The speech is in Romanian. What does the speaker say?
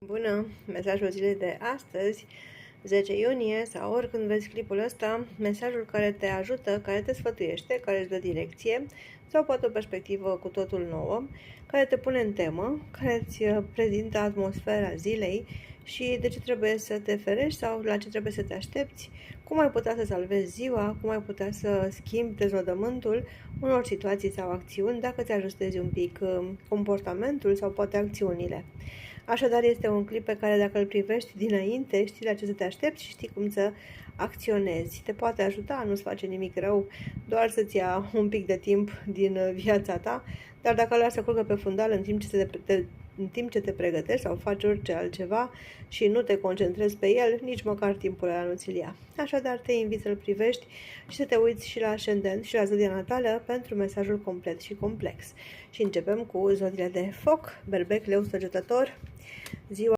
Bună! Mesajul zilei de astăzi, 10 iunie, sau oricând vezi clipul ăsta, mesajul care te ajută, care te sfătuiește, care îți dă direcție sau poate o perspectivă cu totul nouă, care te pune în temă, care îți prezintă atmosfera zilei și de ce trebuie să te ferești sau la ce trebuie să te aștepți, cum ai putea să salvezi ziua, cum ai putea să schimbi deznodământul unor situații sau acțiuni dacă ți ajustezi un pic comportamentul sau poate acțiunile. Așadar, este un clip pe care dacă îl privești dinainte, știi la ce să te aștepți și știi cum să acționezi. Te poate ajuta, nu-ți face nimic rău, doar să-ți ia un pic de timp din viața ta, dar dacă îl lași să curgă pe fundal în timp ce te pregătești sau faci orice altceva și nu te concentrezi pe el, nici măcar timpul ăla nu ți-l ia. Așadar, te invit să-l privești și să te uiți și la ascendent și la zodia natală pentru mesajul complet și complex. Și începem cu zodiile de foc, berbec, leu, săgetător, ziua